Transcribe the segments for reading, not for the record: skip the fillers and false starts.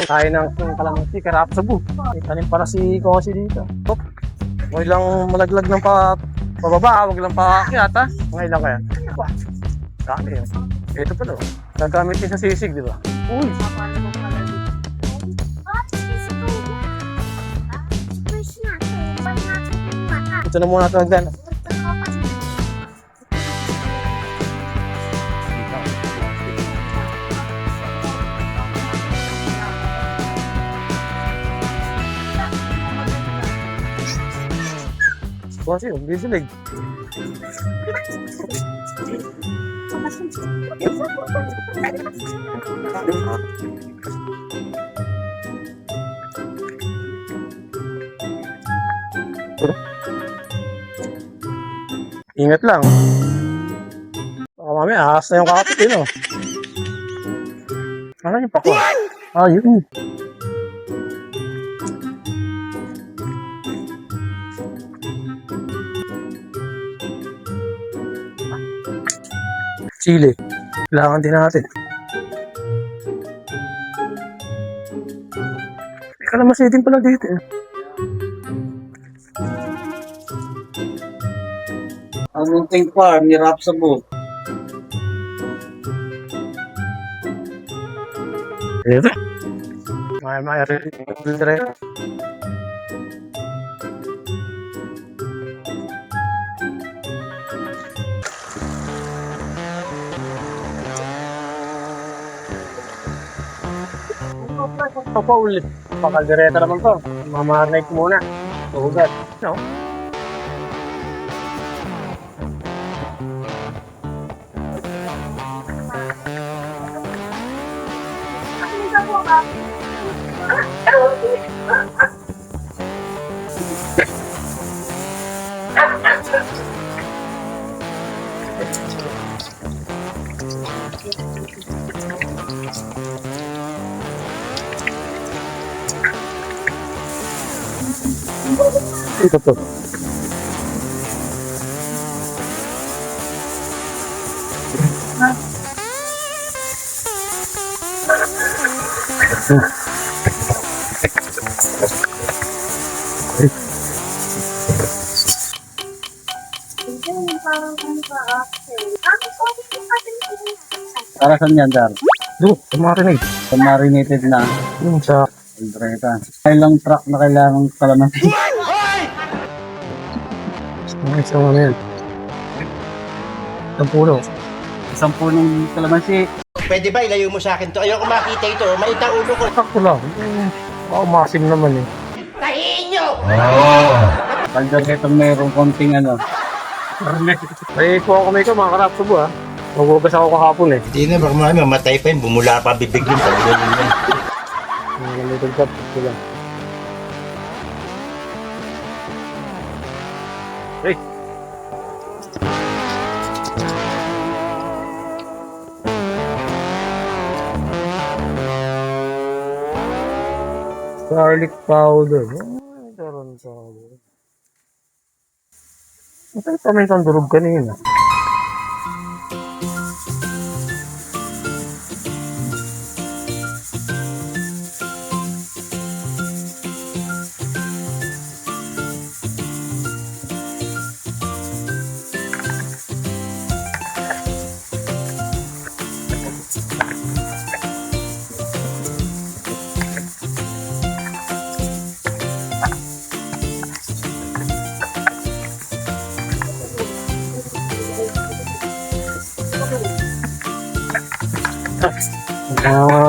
Tayo ng kalamansi, karap sa bu. May tanim para si Kosi dito. Hop. Huwag lang malaglag ng pababa, huwag lang paakyat ha. Ngayon lang kaya. Dami yun. Ito pala. Gagamit din sa sisig, di ba? Uy! Ito na muna ito hagdan. Kasi yung bisilig. Ingat lang. Baka mamaya ahas na yung kakapit yun oh. Ano yung pakwa? Ah, yun. Chile. Kailangan din natin. May kalamansi din pala dito eh. Ang munting farm ni Rap sa book. Ito. Maya rin. Ito pa ulit. Pakaldereta naman to. Mamarinate ko muna. Tuhugat. No? Ito to. Para saan yan, Dar? Doon, marinate. Marinated na. Yung sa... Kaldereta. Ilang truck na kailangan kalamansi? Isang ano yan. Isang puno. 10 punong kalamansi. Pwede ba ilayo mo sa akin to? Ayoko makita ito. Malita ulo ko. Sakto lang. Masim naman eh. Tahiin nyo! Kalderetang mayroong konting ano. Ay, kuha ko mga karap sa buha. Magbugas ako kahapon eh. Hindi na, baka mamatay pa yun. Bumula pa bibig yun. May tagkat ko lang. Hey! Garlic powder. Garlic powder. Matay pa may isang durog kanina.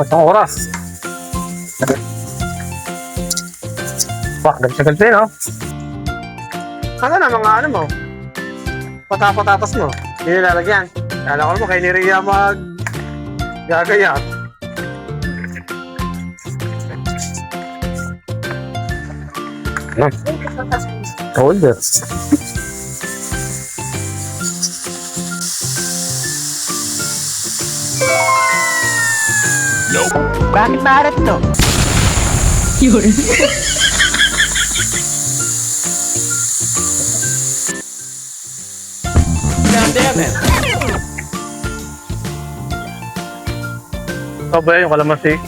Isang oras. Wah, gagsagal pa yun, oh. Ano na, mga ano mo? Patapatatas mo. Hindi nilalagyan. Kala ko mo, kay ni Rhea gagaya. Colder. Bakit maarat to? Yun. Ito ba yung kalamansi?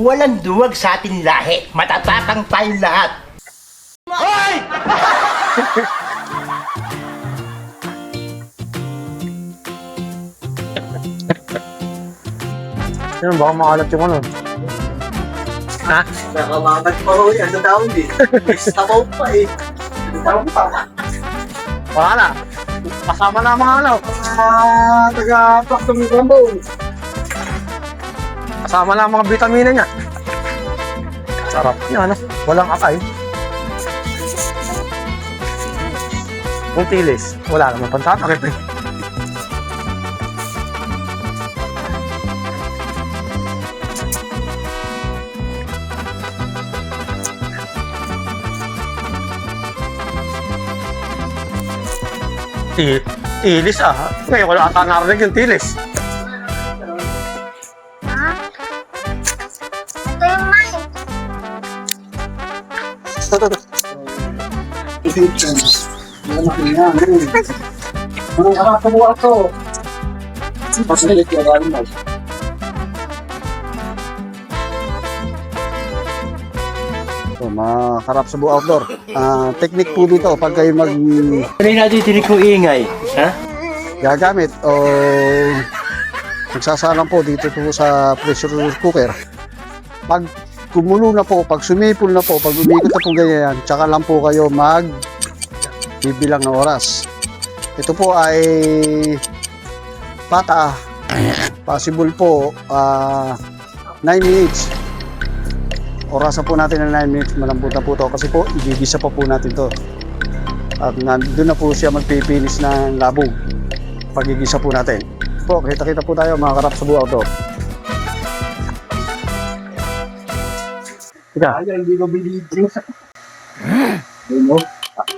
Walang duwag sa ating lahi. Matatapang tayong lahat. Hoy! Yan, baka makalat yung ano. Ha? Nakamagat pa ho yan sa taon eh. Sabaw pa eh. Sabaw pa. Wala na. Kasama na ang mga ano. Taga-plak ng kambo. Kasama na ang mga vitamina niya. Sarap niya, ano? Walang akay. Yung tilis, wala naman pantatakip eh. Tilis ah. Ngayon ko lang ata narinig yung tilis. Ito yung mine. Anong nakakabuha to? Pasilit yung galing mo. So, mga karap sa buo outdoor. Technique po dito pag kayo Ano yung natitinig kong ingay? Ha? gagamit o magsasalang po dito po sa pressure cooker. Pag kumulo na po, pag sumipol na po, pag umikot na po ganyan, tsaka lang po kayo bibilang ng oras. Ito po ay pata. Possible po 9 minutes. Orasan po natin ng 9 minutes, malambot na po to kasi po igigisa pa po natin to. At doon na po siya magpipinis ng labog pagigisa po natin. Po, kita-kita po tayo mga karap sa buo to. Ika, hindi ko bilibring sa...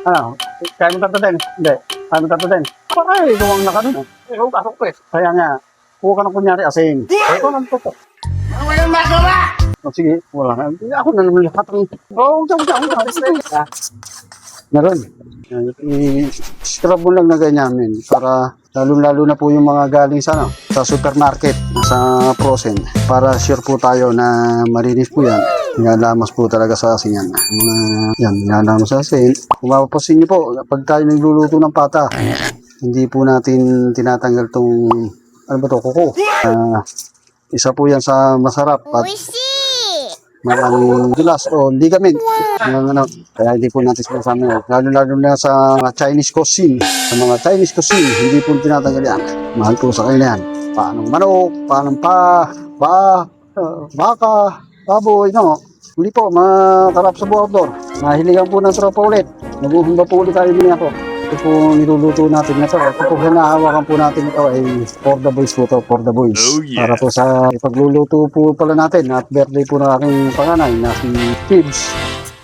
Ano? Kaya mo tatatin? Hindi. Kaya mo tatatin? Ay, ikaw ang nakano. Ikaw kasok ko eh. Kaya nga, kuha ka ng kunyari asin. Ikaw nang to. Ano yung magawa? O sige, wala na. Ako na naman lahat ang... Oo, meron. I-scrub mo lang na ganyamin para lalo-lalo na po yung mga galing sa supermarket, sa frozen, para sure po tayo na marinis po yan. Nilalamas po talaga sa asin yan. Nilalamas sa asin. Kung mapapasin niyo po, pag tayo nagluluto ng pata, hindi po natin tinatanggal tong, ano ba to, kuko. Isa po yan sa masarap at maraming gilas o ligamit. Kaya hindi po natin sinasama. Lalo-lalo na sa Chinese cuisine. Sa mga Chinese cuisine, hindi po tinatanggal yan. Mahal po sa kanila yan. Paanong manok, paanong baka, baboy, no? Hindi po, makarap sa buo outdoor. Mahiligan po ng tropa ulit. Naguhumba po ulit tayo niya po. Ito po niluluto natin na to. Ito po hinahawakan po natin ito ay for the boys po to, for the boys. Oh, yeah. Para po sa ipagluluto po pala natin at birthday po ng aking panganay na si Tibbs.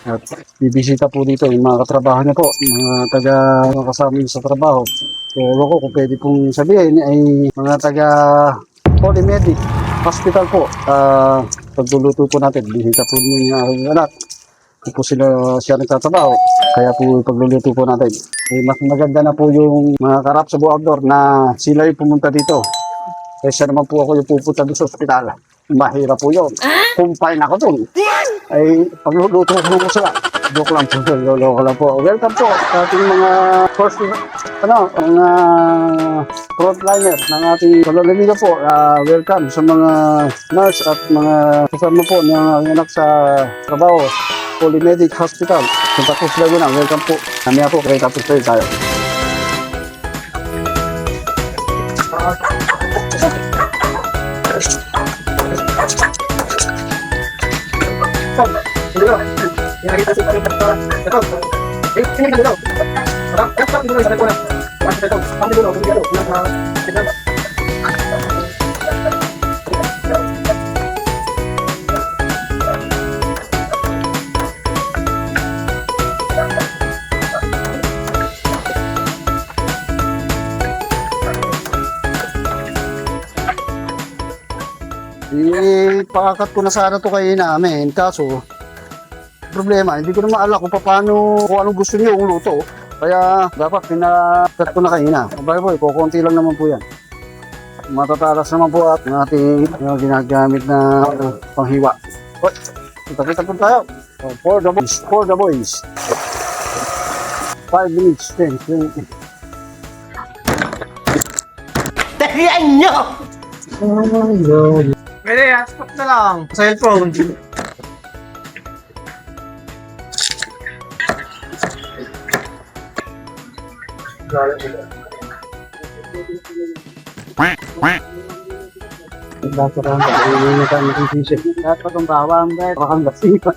At bibisita po dito yung mga katrabaho niya po, mga kasama niya sa trabaho. So, ko kung pwede pong sabihin ay mga taga Polymedic Hospital po. Pagluluto po natin, bisita po niya yung aking anak. Ito po siya nagtatrabaho. Kaya po pagluluto po natin. Mas maganda na po yung mga karap sa buo outdoor na sila yung pumunta dito. Kaya naman po ako yung pupunta doon sa ospital. Mahirap po yun. Kumpay na ako doon. Ay pagluluto ko naman sila. Joke lang po. Lolo lang po. Welcome po sa ating mga first, mga frontliner ng ating kalalamingan po. Welcome sa mga nurse at mga kasama po ng anak sa trabaho. Polymedic Hospital. Kung tapos Laguna, welcome po. Kami po, kaya tapos tayo. Pakakat ko na sana to kayo namin. Kaso, problema, hindi ko na maalala kung anong gusto niyo yung luto. Kaya, dapat pinakat ko na kayo na. Boy, kukunti lang naman po yan. Matatalas naman po at ng ating ginagamit na panghiwa. Kita po tayo. Oh, for the boys. For the boys. 5 minutes, 10, 20. Dalian nyo! Pwede, hotspot na lang. Cellphone. Basta rin, hindi tayo nagsisip. Lahat pa itong bawang, guys. Bakang gasipan.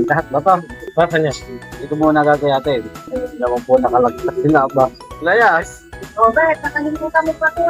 Lahat ba ito? Basta niya. Ito muna gagayatin. Hindi naman po nakalagpas sila ba? Layas. O, bet, nakalimutan mo pa ito.